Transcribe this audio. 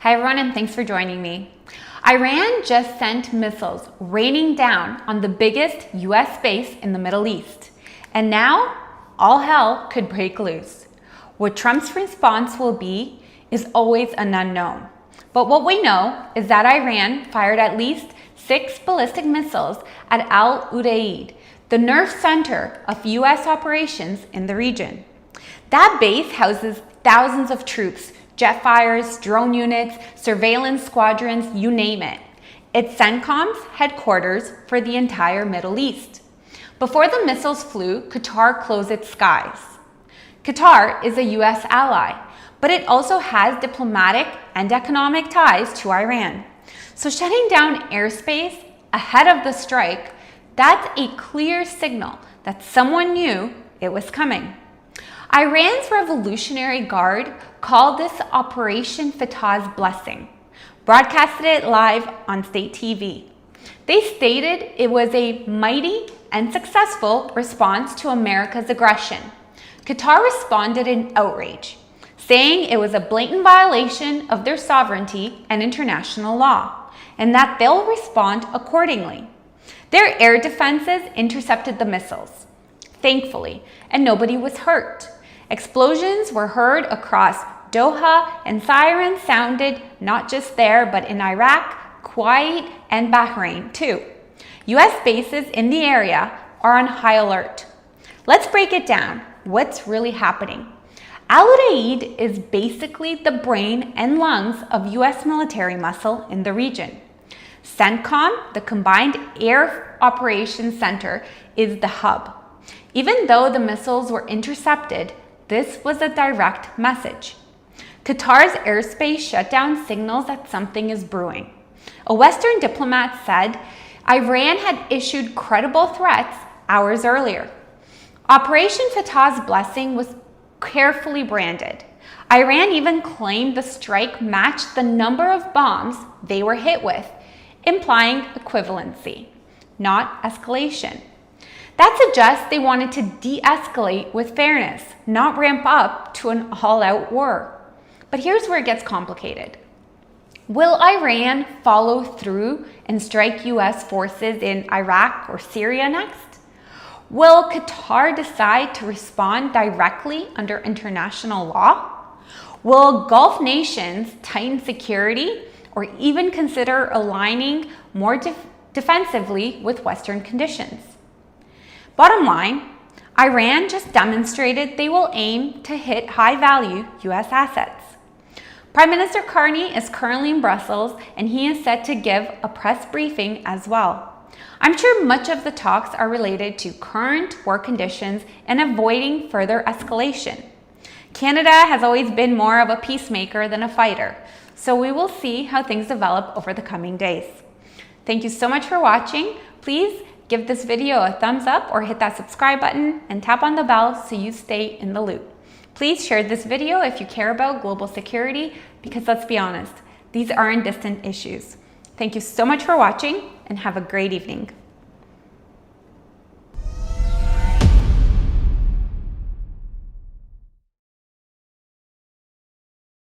Hi everyone, and thanks for joining me. Iran just sent missiles raining down on the biggest US base in the Middle East. And now all hell could break loose. What Trump's response will be is always an unknown. But what we know is that Iran fired at least 6 ballistic missiles at Udeid, the nerve center of US operations in the region. That base houses thousands of troops, jet fighters, drone units, surveillance squadrons, you name it. It's CENTCOM's headquarters for the entire Middle East. Before the missiles flew, Qatar closed its skies. Qatar is a US ally, but it also has diplomatic and economic ties to Iran. So shutting down airspace ahead of the strike, that's a clear signal that someone knew it was coming. Iran's Revolutionary Guard called this Operation Fatah's Blessing, broadcasted it live on state TV. They stated it was a mighty and successful response to America's aggression. Qatar responded in outrage, saying it was a blatant violation of their sovereignty and international law, and that they'll respond accordingly. Their air defenses intercepted the missiles, thankfully, and nobody was hurt. Explosions were heard across Doha, and sirens sounded not just there, but in Iraq, Kuwait, and Bahrain too. US bases in the area are on high alert. Let's break it down. What's really happening? Udeid is basically the brain and lungs of US military muscle in the region. CENTCOM, the Combined Air Operations Center, is the hub. Even though the missiles were intercepted, this was a direct message. Qatar's airspace shutdown signals that something is brewing. A Western diplomat said Iran had issued credible threats hours earlier. Operation Fatah's Blessing was carefully branded. Iran even claimed the strike matched the number of bombs they were hit with, implying equivalency, not escalation. That suggests they wanted to de-escalate with fairness, not ramp up to an all-out war. But here's where it gets complicated. Will Iran follow through and strike US forces in Iraq or Syria next? Will Qatar decide to respond directly under international law? Will Gulf nations tighten security or even consider aligning more defensively with Western conditions? Bottom line, Iran just demonstrated they will aim to hit high-value US assets. Prime Minister Carney is currently in Brussels, and he is set to give a press briefing as well. I'm sure much of the talks are related to current war conditions and avoiding further escalation. Canada has always been more of a peacemaker than a fighter, so we will see how things develop over the coming days. Thank you so much for watching. Please give this video a thumbs up or hit that subscribe button and tap on the bell so you stay in the loop. Please share this video if you care about global security, because let's be honest, these aren't distant issues. Thank you so much for watching and have a great evening.